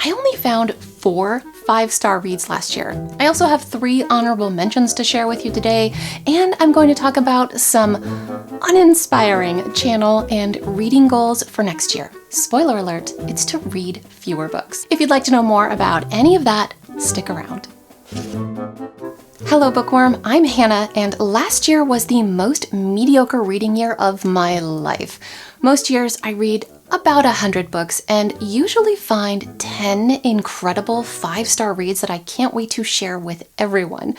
I only found 4 5-star reads last year. I also have 3 honorable mentions to share with you today, and I'm going to talk about some uninspiring channel and reading goals for next year. Spoiler alert, it's to read fewer books. If you'd like to know more about any of that, stick around. Hello Bookworm, I'm Hannah, and last year was the most mediocre reading year of my life. Most years I read about 100 books and usually find 10 incredible 5-star reads that I can't wait to share with everyone.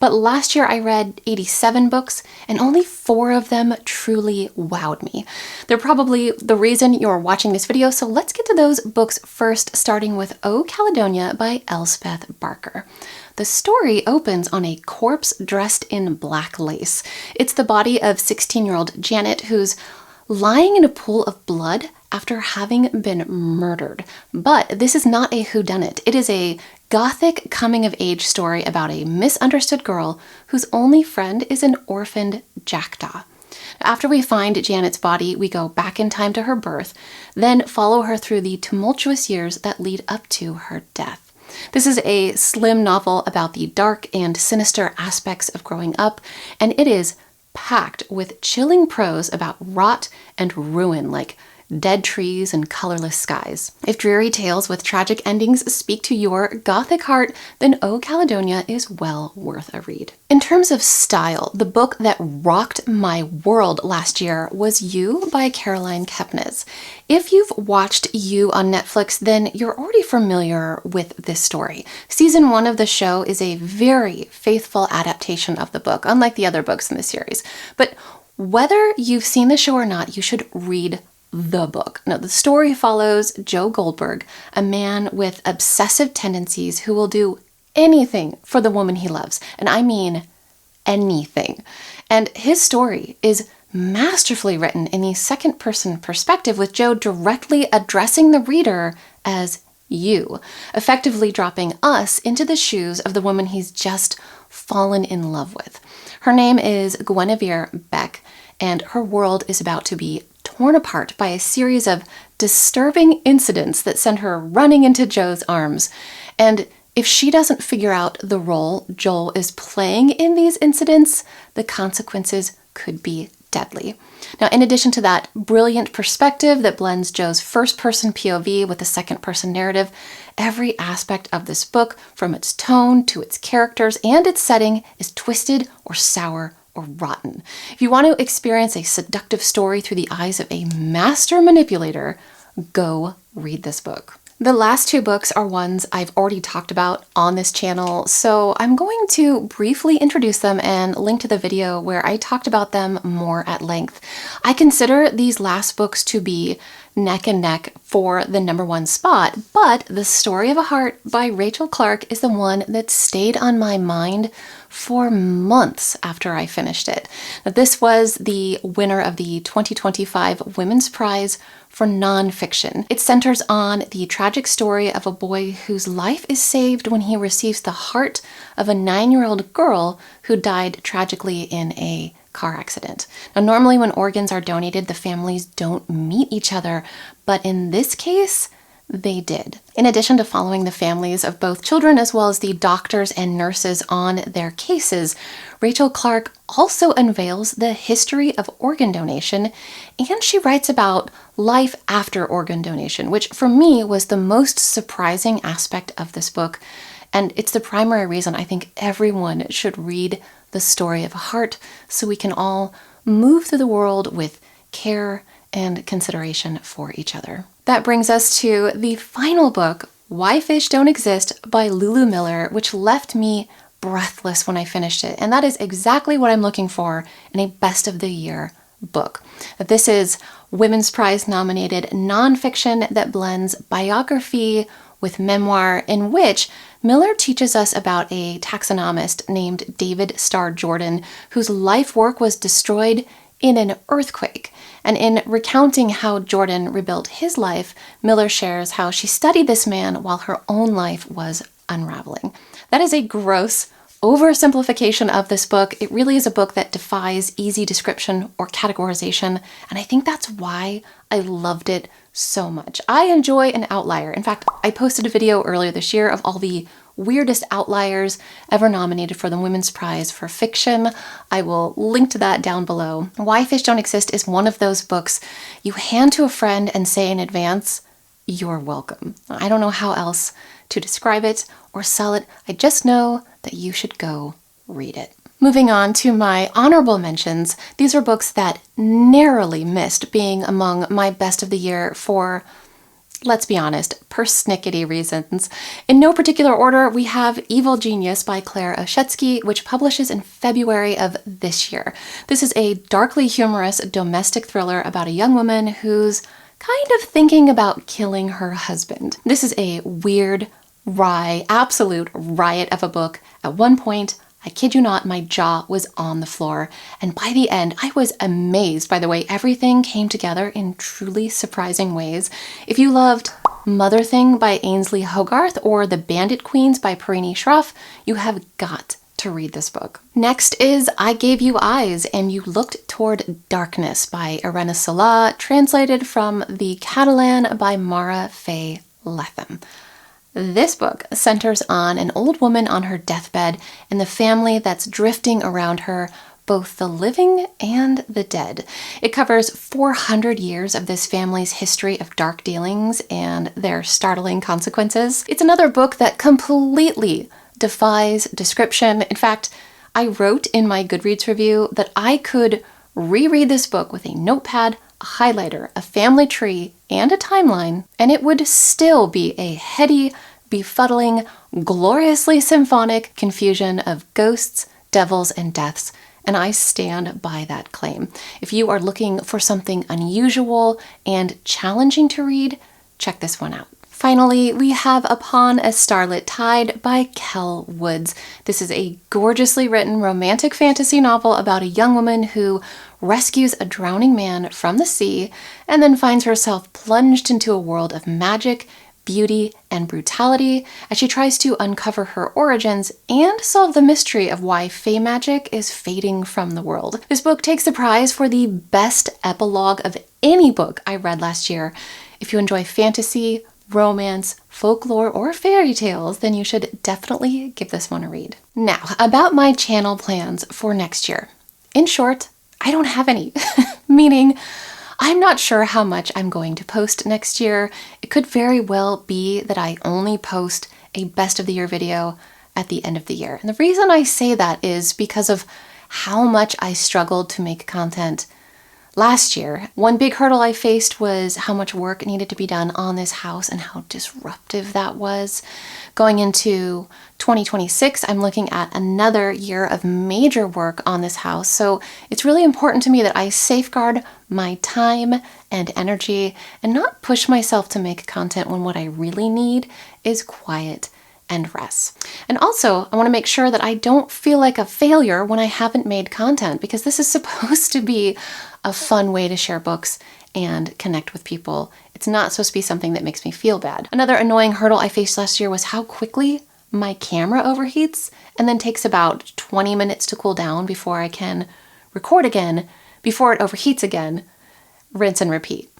But last year I read 87 books and only 4 of them truly wowed me. They're probably the reason you're watching this video, so let's get to those books first, starting with O Caledonia by Elspeth Barker. The story opens on a corpse dressed in black lace. It's the body of 16-year-old Janet, who's lying in a pool of blood after having been murdered. But this is not a whodunit. It is a gothic coming-of-age story about a misunderstood girl whose only friend is an orphaned jackdaw. After we find Janet's body, we go back in time to her birth, then follow her through the tumultuous years that lead up to her death. This is a slim novel about the dark and sinister aspects of growing up, and it is packed with chilling prose about rot and ruin, like dead trees and colorless skies. If dreary tales with tragic endings speak to your gothic heart, then O Caledonia is well worth a read. In terms of style, the book that rocked my world last year was You by Caroline Kepnes. If you've watched You on Netflix, then you're already familiar with this story. Season 1 of the show is a very faithful adaptation of the book, unlike the other books in the series. But whether you've seen the show or not, you should read the book. Now, the story follows Joe Goldberg, a man with obsessive tendencies who will do anything for the woman he loves. And I mean anything. And his story is masterfully written in the second-person perspective, with Joe directly addressing the reader as you, effectively dropping us into the shoes of the woman he's just fallen in love with. Her name is Guinevere Beck, and her world is about to be torn apart by a series of disturbing incidents that send her running into Joe's arms. And if she doesn't figure out the role Joel is playing in these incidents, the consequences could be deadly. Now, in addition to that brilliant perspective that blends Joe's first-person POV with the second-person narrative, every aspect of this book, from its tone to its characters and its setting, is twisted or sour or rotten. If you want to experience a seductive story through the eyes of a master manipulator, go read this book. The last 2 books are ones I've already talked about on this channel, so I'm going to briefly introduce them and link to the video where I talked about them more at length. I consider these last books to be neck and neck for the #1 spot, but The Story of a Heart by Rachel Clark is the one that stayed on my mind for months after I finished it. Now, this was the winner of the 2025 Women's Prize for nonfiction. It centers on the tragic story of a boy whose life is saved when he receives the heart of a 9-year-old girl who died tragically in a car accident. Now, normally when organs are donated, the families don't meet each other, but in this case, they did. In addition to following the families of both children as well as the doctors and nurses on their cases, Rachel Clark also unveils the history of organ donation, and she writes about life after organ donation, which for me was the most surprising aspect of this book, and it's the primary reason I think everyone should read The Story of a Heart, so we can all move through the world with care and consideration for each other. That brings us to the final book, Why Fish Don't Exist by Lulu Miller, which left me breathless when I finished it. And that is exactly what I'm looking for in a best of the year book. This is Women's Prize nominated nonfiction that blends biography with memoir, in which Miller teaches us about a taxonomist named David Starr Jordan, whose life work was destroyed in an earthquake. And in recounting how Jordan rebuilt his life, Miller shares how she studied this man while her own life was unraveling. That is a gross oversimplification of this book. It really is a book that defies easy description or categorization, and I think that's why I loved it so much. I enjoy an outlier. In fact, I posted a video earlier this year of all the weirdest outliers ever nominated for the Women's Prize for Fiction. I will link to that down below. Why Fish Don't Exist is one of those books you hand to a friend and say in advance, "You're welcome." I don't know how else to describe it or sell it. I just know that you should go read it. Moving on to my honorable mentions, these are books that narrowly missed being among my best of the year for, let's be honest, persnickety reasons. In no particular order, we have Evil Genius by Claire Oshetsky, which publishes in February of this year. This is a darkly humorous domestic thriller about a young woman who's kind of thinking about killing her husband. This is a weird, wry, absolute riot of a book. At one point, I kid you not, my jaw was on the floor, and by the end, I was amazed by the way everything came together in truly surprising ways. If you loved Mother Thing by Ainsley Hogarth or The Bandit Queens by Parini Shroff, you have got to read this book. Next is I Gave You Eyes and You Looked Toward Darkness by Irena Sola, translated from the Catalan by Mara Faye Lethem. This book centers on an old woman on her deathbed and the family that's drifting around her, both the living and the dead. It covers 400 years of this family's history of dark dealings and their startling consequences. It's another book that completely defies description. In fact, I wrote in my Goodreads review that I could reread this book with a notepad, a highlighter, a family tree, and a timeline, and it would still be a heady, befuddling, gloriously symphonic confusion of ghosts, devils, and deaths, and I stand by that claim. If you are looking for something unusual and challenging to read, check this one out. Finally, we have Upon a Starlit Tide by Kell Woods. This is a gorgeously written romantic fantasy novel about a young woman who rescues a drowning man from the sea and then finds herself plunged into a world of magic, beauty, and brutality as she tries to uncover her origins and solve the mystery of why fae magic is fading from the world. This book takes the prize for the best epilogue of any book I read last year. If you enjoy fantasy, romance, folklore, or fairy tales, then you should definitely give this one a read. Now, about my channel plans for next year. In short, I don't have any, meaning I'm not sure how much I'm going to post next year. It could very well be that I only post a best of the year video at the end of the year. And the reason I say that is because of how much I struggled to make content last year. One big hurdle I faced was how much work needed to be done on this house and how disruptive that was. Going into 2026, I'm looking at another year of major work on this house, so it's really important to me that I safeguard my time and energy and not push myself to make content when what I really need is quiet and rest. And also, I want to make sure that I don't feel like a failure when I haven't made content, because this is supposed to be a fun way to share books and connect with people. It's not supposed to be something that makes me feel bad. Another annoying hurdle I faced last year was how quickly my camera overheats and then takes about 20 minutes to cool down before I can record again, before it overheats again, rinse and repeat.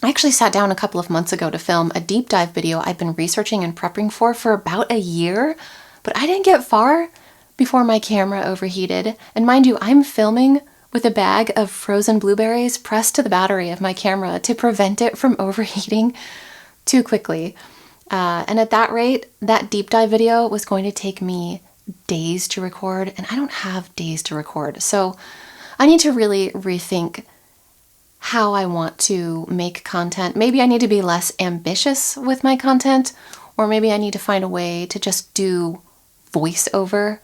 I actually sat down a couple of months ago to film a deep dive video I've been researching and prepping for about a year, but I didn't get far before my camera overheated. And mind you, I'm filming with a bag of frozen blueberries pressed to the battery of my camera to prevent it from overheating too quickly. And at that rate, that deep dive video was going to take me days to record, and I don't have days to record. So I need to really rethink how I want to make content. Maybe I need to be less ambitious with my content, or maybe I need to find a way to just do voiceover.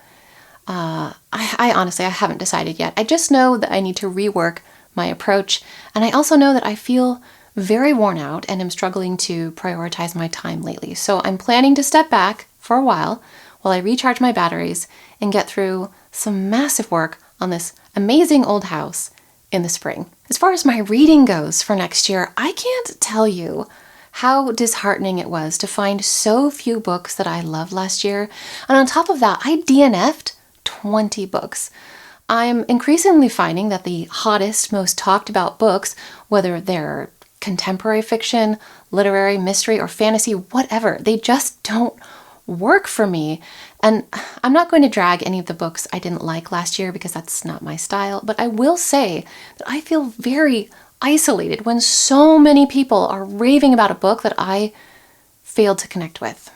I honestly, I haven't decided yet. I just know that I need to rework my approach, and I also know that I feel very worn out and am struggling to prioritize my time lately. So I'm planning to step back for a while I recharge my batteries and get through some massive work on this amazing old house in the spring. As far as my reading goes for next year, I can't tell you how disheartening it was to find so few books that I loved last year. And on top of that, I DNF'd 20 books. I'm increasingly finding that the hottest, most talked about books, whether they're contemporary fiction, literary, mystery, or fantasy, whatever. They just don't work for me. And I'm not going to drag any of the books I didn't like last year because that's not my style, but I will say that I feel very isolated when so many people are raving about a book that I failed to connect with.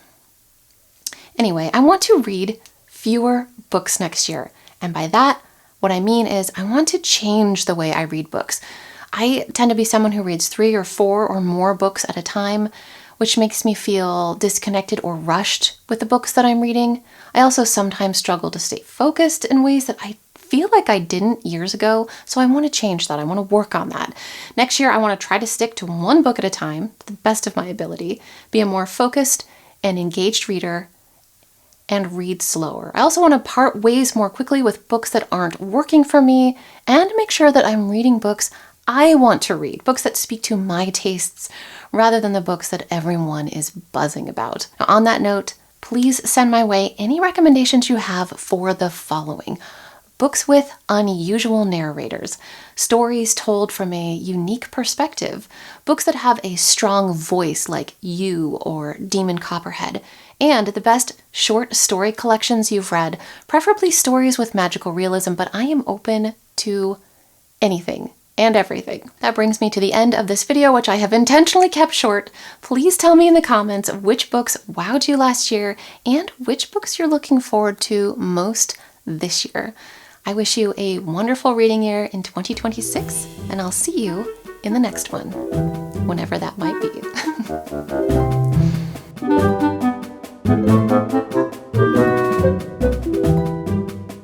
Anyway, I want to read fewer books next year. And by that, what I mean is I want to change the way I read books. I tend to be someone who reads 3 or 4 or more books at a time, which makes me feel disconnected or rushed with the books that I'm reading. I also sometimes struggle to stay focused in ways that I feel like I didn't years ago, so I want to change that. I want to work on that. Next year, I want to try to stick to one book at a time, to the best of my ability, be a more focused and engaged reader, and read slower. I also want to part ways more quickly with books that aren't working for me and make sure that I'm reading books I want to read, books that speak to my tastes rather than the books that everyone is buzzing about. Now, on that note, please send my way any recommendations you have for the following. Books with unusual narrators, stories told from a unique perspective, books that have a strong voice like You or Demon Copperhead, and the best short story collections you've read, preferably stories with magical realism, but I am open to anything and everything. That brings me to the end of this video, which I have intentionally kept short. Please tell me in the comments which books wowed you last year and which books you're looking forward to most this year. I wish you a wonderful reading year in 2026, and I'll see you in the next one, whenever that might be.